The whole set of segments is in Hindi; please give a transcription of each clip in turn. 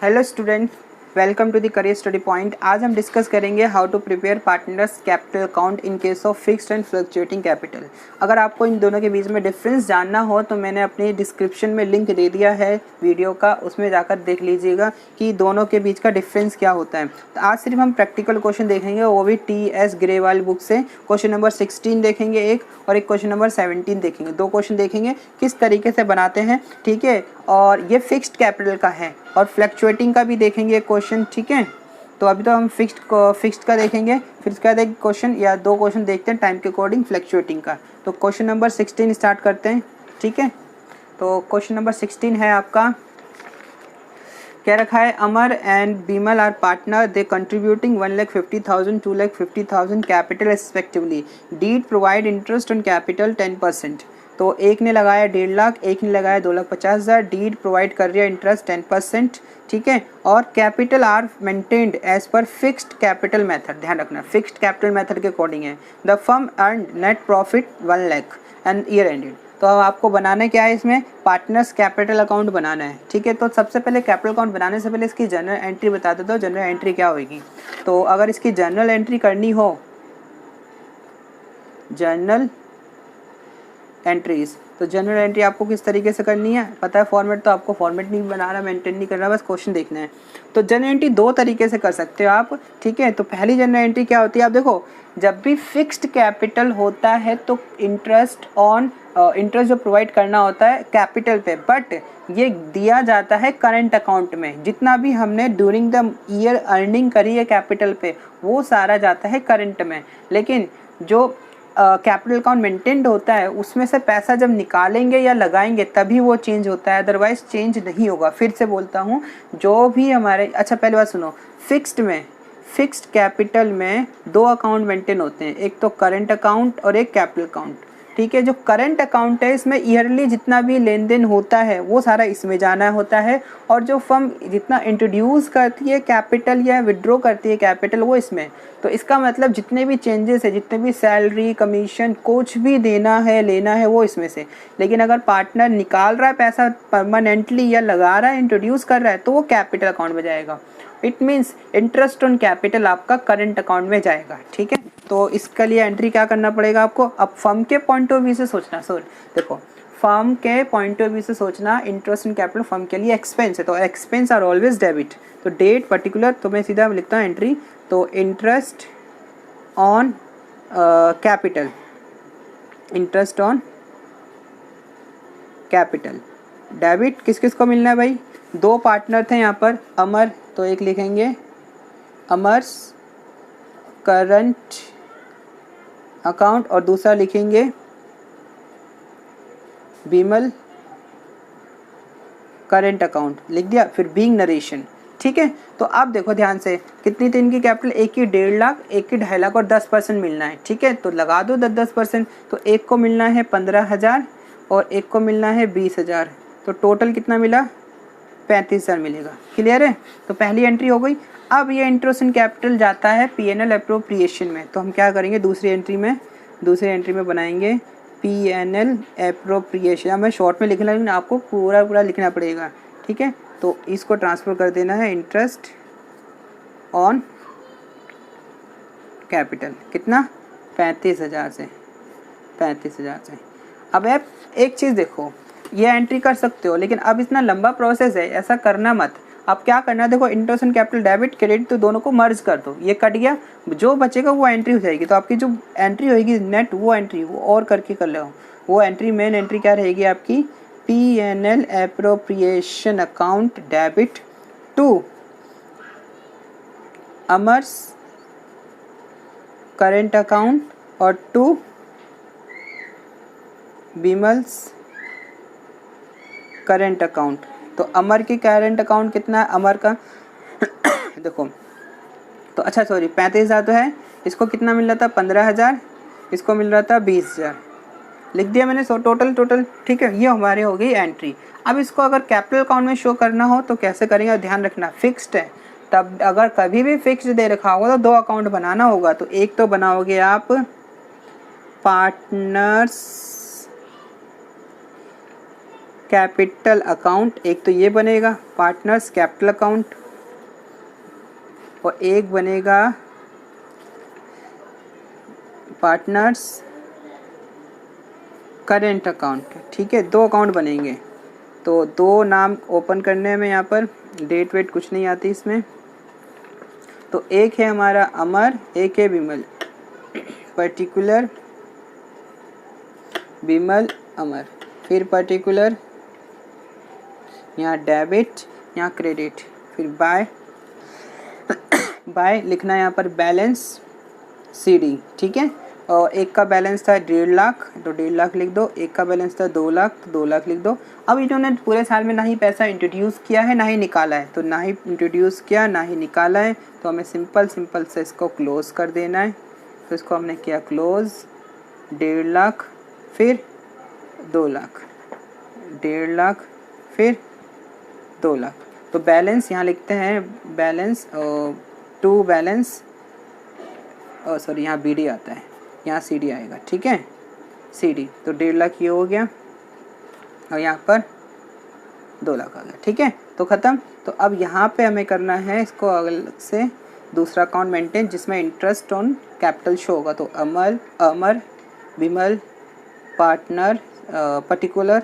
Hello students, welcome to the career study point. आज हम डिस्कस करेंगे how to prepare partners capital account in case of fixed and fluctuating capital. अगर आपको इन दोनों के बीच में डिफरेंस जानना हो तो मैंने अपनी डिस्क्रिप्शन में लिंक दे दिया है वीडियो का, उसमें जाकर देख लीजिएगा कि दोनों के बीच का डिफरेंस क्या होता है। तो आज सिर्फ हम प्रैक्टिकल क्वेश्चन देखेंगे, वो भी TS ग्रेवाल बुक से। क्वेश्चन नंबर 16 देखेंगे एक, और एक क्वेश्चन नंबर 17 देखेंगे। दो क्वेश्चन देखेंगे किस तरीके से बनाते हैं, ठीक है। और ये फिक्स्ड कैपिटल का है और फ्लक्चुएटिंग का भी देखेंगे क्वेश्चन, ठीक है। तो अभी तो हम फिक्स्ड का देखेंगे, फिर उसके बाद एक क्वेश्चन या दो क्वेश्चन देखते हैं टाइम के अकॉर्डिंग फ्लक्चुएटिंग का। तो क्वेश्चन नंबर 16 स्टार्ट करते हैं, ठीक है। तो क्वेश्चन नंबर 16 है आपका, क्या रखा है, Amar and Bimal are partner, they contributing 1,50,000 2,50,000 capital respectively. Deed provide interest on capital 10%। तो एक ने लगाया 1.5 लाख, एक ने लगाया 2,50,000। डीड प्रोवाइड कर रही है इंटरेस्ट 10%, ठीक है। और कैपिटल आर मेंटेन्ड एज पर फिक्स्ड कैपिटल मेथड। ध्यान रखना फिक्स्ड कैपिटल मेथड के अकॉर्डिंग है। The firm earn net profit 1 lakh and year ended. तो अब आपको बनाना क्या है, इसमें पार्टनर्स कैपिटल अकाउंट बनाना है, ठीक है। तो सबसे पहले कैपिटल अकाउंट बनाने से पहले इसकी जनरल एंट्री बता देता हूँ। जनरल एंट्री क्या होगी, तो अगर इसकी जनरल एंट्री करनी हो, जनरल एंट्रीज, तो जनरल एंट्री आपको किस तरीके से करनी है पता है। फॉर्मेट तो आपको फॉर्मेट नहीं बनाना, मेंटेन नहीं करना, बस क्वेश्चन देखना है। तो जनरल एंट्री दो तरीके से कर सकते हो आप, ठीक है। तो पहली जनरल एंट्री क्या होती है, आप देखो, जब भी फिक्स्ड कैपिटल होता है तो इंटरेस्ट जो प्रोवाइड करना होता है कैपिटल पे, बट ये दिया जाता है करंट अकाउंट में। जितना भी हमने ड्यूरिंग द ईयर अर्निंग करी है कैपिटल पे, वो सारा जाता है करंट में। लेकिन जो कैपिटल अकाउंट मेंटेन्ड होता है उसमें से पैसा जब निकालेंगे या लगाएंगे तभी वो चेंज होता है, अदरवाइज चेंज नहीं होगा। फिर से बोलता हूँ, जो भी हमारे, अच्छा पहले बात सुनो, फिक्स्ड कैपिटल में दो अकाउंट मेंटेन होते हैं, एक तो करंट अकाउंट और एक कैपिटल अकाउंट, ठीक है। जो करंट अकाउंट है इसमें ईयरली जितना भी लेन देन होता है वो सारा इसमें जाना होता है, और जो फर्म जितना इंट्रोड्यूस करती है कैपिटल या विड्रॉ करती है कैपिटल वो इसमें। तो इसका मतलब जितने भी चेंजेस है, जितने भी सैलरी कमीशन कुछ भी देना है लेना है वो इसमें से। लेकिन अगर पार्टनर निकाल रहा है पैसा परमानेंटली या लगा रहा है इंट्रोड्यूस कर रहा है तो वो कैपिटल अकाउंट में जाएगा। It means interest on capital आपका करंट अकाउंट में जाएगा, ठीक है। तो इसके लिए एंट्री क्या करना पड़ेगा आपको, अब फर्म के पॉइंट ऑफ व्यू से सोचना। देखो फर्म के पॉइंट ऑफ व्यू से सोचना, इंटरेस्ट इन कैपिटल फर्म के लिए एक्सपेंस है, तो एक्सपेंस आर ऑलवेज डेबिट। तो डेट पर्टिकुलर, तो मैं सीधा लिखता हूँ एंट्री, तो interest on capital, interest on capital debit. किस किस को मिलना है भाई, दो पार्टनर थे यहाँ पर, अमर, तो एक लिखेंगे अमर्स करंट अकाउंट और दूसरा लिखेंगे बीमल करंट अकाउंट, लिख दिया। फिर बीइंग नरेशन, ठीक है। तो आप देखो ध्यान से, कितनी थी इनकी कैपिटल, एक की 1.5 लाख, एक की 2.5 लाख और 10% मिलना है, ठीक है। तो लगा दो 10%। तो एक को मिलना है 15,000 और एक को मिलना है 20,000, तो टोटल कितना मिला, 35,000 मिलेगा। क्लियर है। तो पहली एंट्री हो गई। अब ये इंटरेस्ट इन कैपिटल जाता है P&L एप्रोप्रिएशन में, तो हम क्या करेंगे, दूसरी एंट्री में बनाएंगे P&L एप्रोप्रिएशन। अब मैं शॉर्ट में लिखना, लेकिन आपको पूरा लिखना पड़ेगा, ठीक है। तो इसको ट्रांसफ़र कर देना है इंटरेस्ट ऑन कैपिटल, कितना, 35,000 से। अब आप एक चीज़ देखो, ये एंट्री कर सकते हो, लेकिन अब इतना लंबा प्रोसेस है, ऐसा करना मत। अब क्या करना है, देखो interest on capital debit credit, तो दोनों को मर्ज कर दो, ये कट गया, जो बचेगा वो एंट्री हो जाएगी। तो आपकी जो एंट्री होगी नेट, वो एंट्री वो और करके कर लो। वो एंट्री, मेन एंट्री क्या रहेगी आपकी, P&L appropriation account debit to Amar's current account और टू बीमल्स करेंट अकाउंट। तो अमर की करेंट अकाउंट कितना है, अमर का देखो, तो अच्छा सॉरी 35,000 तो है, इसको कितना मिल रहा था, 15,000, इसको मिल रहा था 20,000, लिख दिया मैंने। सो टोटल, ठीक है। ये हमारे हो गई एंट्री। अब इसको अगर कैपिटल अकाउंट में शो करना हो तो कैसे करेंगे, ध्यान रखना फिक्स्ड है, तब अगर कभी भी फिक्स्ड दे रखा होगा तो दो अकाउंट बनाना होगा। तो एक तो बनाओगे आप पार्टनर्स कैपिटल अकाउंट, एक तो ये बनेगा पार्टनर्स कैपिटल अकाउंट, और एक बनेगा पार्टनर्स करेंट अकाउंट। ठीक है, दो अकाउंट बनेंगे। तो दो नाम ओपन करने में यहाँ पर डेट वेट कुछ नहीं आती इसमें। तो एक है हमारा अमर, एक है विमल, पर्टिकुलर विमल अमर, फिर पर्टिकुलर यहाँ डेबिट, यहाँ क्रेडिट, फिर बाय बाय लिखना है यहाँ पर बैलेंस CD। ठीक है, और एक का बैलेंस था 1.5 लाख तो 1.5 लाख लिख दो, एक का बैलेंस था 2 लाख तो 2 लाख लिख दो। अब इन्होंने पूरे साल में ना ही पैसा इंट्रोड्यूस किया है ना ही निकाला है, तो ना ही इंट्रोड्यूस किया ना ही निकाला है, तो हमें सिंपल से इसको क्लोज कर देना है। तो इसको हमने किया क्लोज, 1.5 लाख फिर 2 लाख, 1.5 लाख फिर 2 लाख। तो बैलेंस यहाँ लिखते हैं बैलेंस टू बैलेंस, सॉरी यहाँ BD आता है, यहाँ CD आएगा। ठीक है, CD, तो 1.5 लाख ये हो गया और यहाँ पर 2 लाख आ गया। ठीक है, तो ख़त्म। तो अब यहाँ पे हमें करना है इसको अलग से दूसरा अकाउंट मेंटेन जिसमें इंटरेस्ट ऑन कैपिटल शो होगा। तो अमर विमल पार्टनर पर्टिकुलर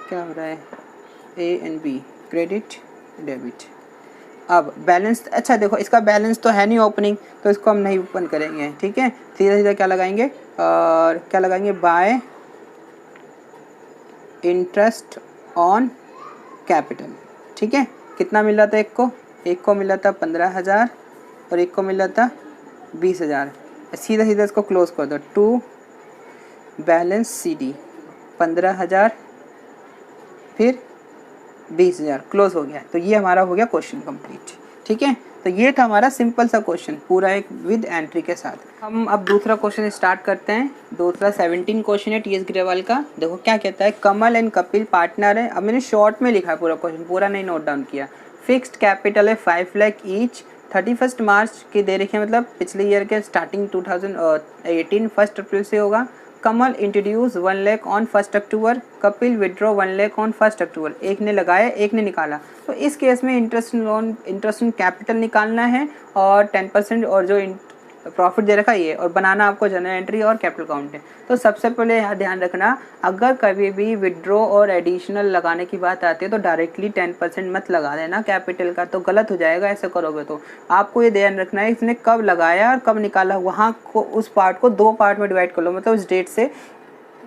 क्या हो रहा है A and B credit debit. अब बैलेंस, अच्छा देखो इसका बैलेंस तो है नहीं ओपनिंग, तो इसको हम नहीं ओपन करेंगे। ठीक है, सीधा सीधा क्या लगाएंगे और क्या लगाएंगे, बाय इंटरेस्ट ऑन कैपिटल। ठीक है, कितना मिल रहा था एक को मिला था 15,000 और एक को मिला था 20,000। सीधा सीधा इसको क्लोज कर दो, टू बैलेंस CD 15,000 फिर 20,000, क्लोज हो गया। तो ये हमारा हो गया क्वेश्चन कंप्लीट। ठीक है, तो ये था हमारा सिंपल सा क्वेश्चन पूरा एक विद एंट्री के साथ। हम अब दूसरा क्वेश्चन स्टार्ट करते हैं। दूसरा 17 क्वेश्चन है TS ग्रेवाल का। देखो क्या कहता है, कमल एंड कपिल पार्टनर है। अब मैंने शॉर्ट में लिखा है पूरा क्वेश्चन, पूरा नहीं नोट डाउन किया। फिक्स्ड कैपिटल है 5 लाख ईच, 31 मार्च की दे रखी है, मतलब पिछले ईयर के स्टार्टिंग 2018 1 अप्रैल से होगा। Kamal introduce 1 lakh on 1 October, Kapil withdraw 1 lakh on 1 October. एक ने लगाया एक ने निकाला, तो इस केस में इंटरेस्ट ऑन कैपिटल निकालना है और 10% और जो प्रॉफिट दे रखा है ये, और बनाना आपको जनरल एंट्री और कैपिटल काउंट है। तो सबसे पहले यहाँ ध्यान रखना, अगर कभी भी विड्रॉ और एडिशनल लगाने की बात आती है तो डायरेक्टली 10% मत लगा देना कैपिटल का, तो गलत हो जाएगा ऐसे करोगे। तो आपको ये ध्यान रखना है इसने कब लगाया और कब निकाला, वहाँ को उस पार्ट को 2 पार्ट में डिवाइड कर लो, मतलब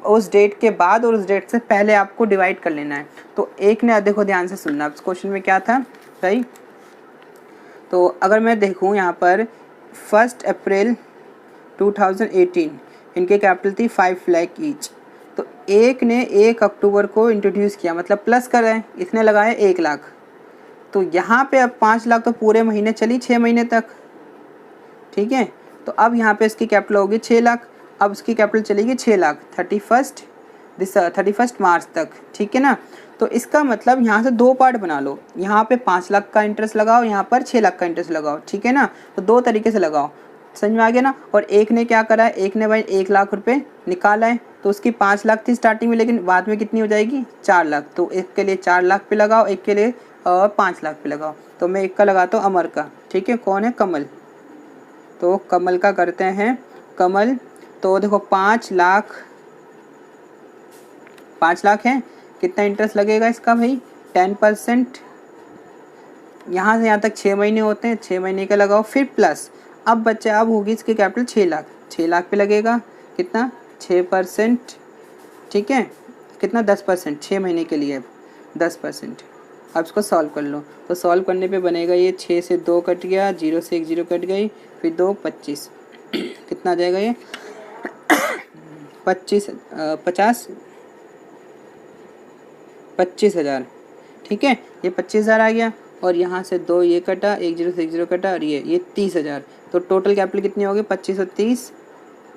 उस डेट के बाद और उस डेट से पहले आपको डिवाइड कर लेना है। तो एक ने, देखो ध्यान से सुनना, इस क्वेश्चन में क्या था सही। तो अगर मैं देखूँ यहाँ पर 1 अप्रैल 2018 इनके कैपिटल थी 5 लाख ईच। तो एक ने 1 अक्टूबर को इंट्रोड्यूस किया, मतलब प्लस कर रहे हैं, इसने लगाया 1 लाख। तो यहाँ पे अब 5 लाख तो पूरे महीने चली, 6 महीने तक। ठीक है, तो अब यहाँ पे इसकी कैपिटल होगी 6 लाख। अब इसकी कैपिटल चलेगी 6 लाख 31 मार्च तक। ठीक है ना, तो इसका मतलब यहाँ से 2 पार्ट बना लो, यहाँ पे 5 लाख का इंटरेस्ट लगाओ, यहाँ पर 6 लाख का इंटरेस्ट लगाओ। ठीक है ना, तो 2 तरीके से लगाओ, समझ में आ गया ना। और एक ने क्या करा है, एक ने भाई 1 लाख रुपए निकाला है, तो उसकी 5 लाख थी स्टार्टिंग में, लेकिन बाद में कितनी हो जाएगी 4 लाख। तो एक के लिए 4 लाख पे लगाओ, एक के लिए 5 लाख पे लगाओ। तो मैं एक का लगाता हूँ अमर का। ठीक है, कौन है, कमल। तो कमल का करते हैं, कमल। तो देखो 5 लाख है, कितना इंटरेस्ट लगेगा इसका भाई 10%। यहाँ से यहाँ तक 6 महीने होते हैं, 6 महीने का लगाओ, फिर प्लस अब बच्चा, अब होगी इसकी कैपिटल 6 लाख पे लगेगा कितना 6%। ठीक है, कितना 10%, 6 महीने के लिए 10%। अब इसको सॉल्व कर लो, तो सॉल्व करने पे बनेगा ये 6 से 2 कट गया, 0 से 1 0 कट गई, फिर 2 25 कितना आ जाएगा ये 25,000। ठीक है, ये 25,000 आ गया, और यहाँ से 2 ये कटा, 1 0 से 1 0 कटा, और ये 30,000। तो टोटल कैपिटल कितनी होगी 25 और 30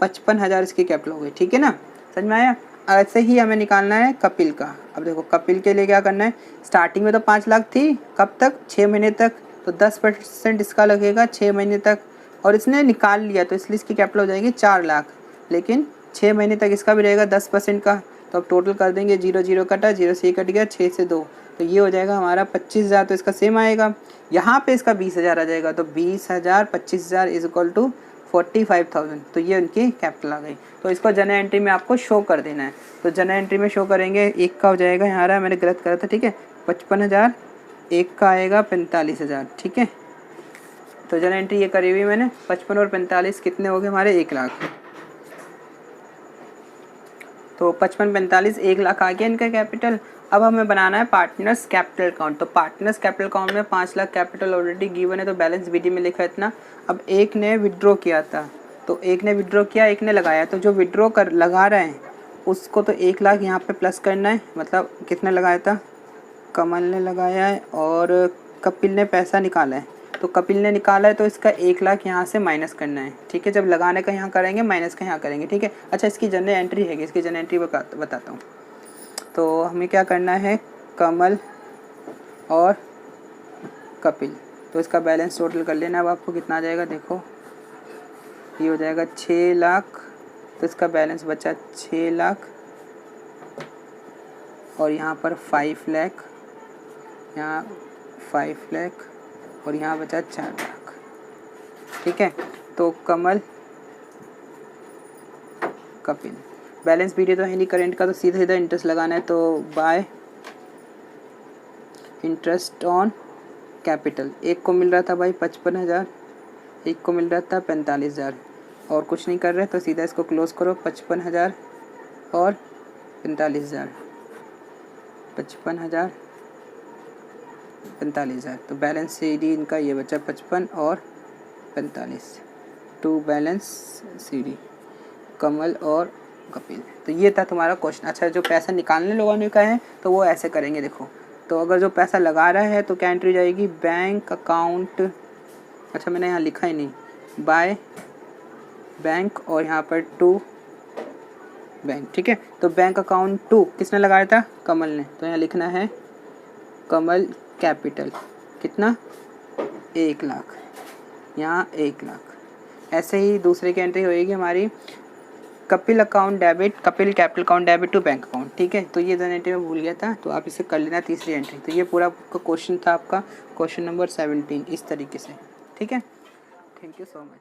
55,000 इसकी कैपिटल हो गई। ठीक है ना, समझ में आया। ऐसे ही हमें निकालना है कपिल का। अब देखो कपिल के लिए क्या करना है, स्टार्टिंग में तो 5 लाख थी, कब तक 6 महीने तक, तो 10% इसका लगेगा 6 महीने तक, और इसने निकाल लिया तो इसलिए इसकी कैपिटल हो जाएगी 4 लाख, लेकिन 6 महीने तक इसका भी रहेगा 10% का, तो अब टोटल कर देंगे, 0 0 कटा, 0 से कट गया, 6 से 2, तो ये हो जाएगा हमारा 25,000। तो इसका सेम आएगा, यहाँ पे इसका 20,000 आ जाएगा। तो 20,000 25,000 इज इक्वल टू 45,000। तो ये उनकी कैपिटल आ गई। तो इसको जनरल एंट्री में आपको शो कर देना है। तो जनरल एंट्री में शो करेंगे, एक का हो जाएगा, यहाँ रहा, मैंने गलत करा था, ठीक है, 55,000, एक का आएगा 45,000, ठीक है। तो जनरल एंट्री ये करी हुई मैंने, 55 और 45 कितने हो गए हमारे, 1 लाख। तो 55 45 1 लाख आ गया इनका कैपिटल। अब हमें बनाना है पार्टनर्स कैपिटल अकाउंट। तो पार्टनर्स कैपिटल अकाउंट में 5 लाख कैपिटल ऑलरेडी गिवन है, तो बैलेंस बीडी में लिखा है इतना। अब एक ने विड्रॉ किया था, तो एक ने विड्रॉ किया, एक ने लगाया, तो जो विड्रॉ कर लगा रहे हैं उसको तो 1 लाख यहाँ पे प्लस करना है। मतलब कितने लगाया था, कमल ने लगाया है और कपिल ने पैसा निकाला है। तो कपिल ने निकाला है तो इसका 1 लाख यहाँ से माइनस करना है, ठीक है। जब लगाने का यहाँ करेंगे, माइनस का यहाँ करेंगे, ठीक है। अच्छा, इसकी जनरल एंट्री है, इसकी जनरल एंट्री बताता हूँ। तो हमें क्या करना है, कमल और कपिल, तो इसका बैलेंस टोटल कर लेना। अब आपको कितना आ जाएगा, देखो ये हो जाएगा 6 लाख। तो इसका बैलेंस बचा 6 लाख और यहाँ पर 5 लाख, यहाँ 5 लाख और यहाँ बचा 4 लाख, ठीक है। तो कमल कपिल, बैलेंस पीरियड तो है नहीं करेंट का, तो सीधा सीधा इंटरेस्ट लगाना है। तो बाय इंटरेस्ट ऑन कैपिटल, एक को मिल रहा था भाई 55,000, एक को मिल रहा था 45,000, और कुछ नहीं कर रहे, तो सीधा इसको क्लोज करो। 55,000 और 45,000, 55,000 45,000, तो बैलेंस सीडी इनका ये बचा 55 और 45, टू बैलेंस सीडी कमल और कपिल। तो ये था तुम्हारा क्वेश्चन। अच्छा, जो पैसा निकालने लोगों ने कहा है तो वो ऐसे करेंगे, देखो। तो अगर जो पैसा लगा रहा है तो क्या एंट्री जाएगी, बैंक अकाउंट, अच्छा मैंने यहाँ लिखा ही नहीं, बाय बैंक और यहाँ पर टू बैंक, ठीक है। तो बैंक अकाउंट टू किसने लगाया था, कमल ने, तो यहाँ लिखना है कमल कैपिटल, कितना, 1 लाख, यहाँ 1 लाख। ऐसे ही दूसरे की एंट्री होएगी हमारी Kapil account debit, Kapil capital account debit to bank account, ठीक है। तो ये एंट्री में भूल गया था, तो आप इसे कर लेना तीसरी एंट्री। तो ये पूरा क्वेश्चन था आपका, क्वेश्चन नंबर 17 इस तरीके से, ठीक है। Thank you so much.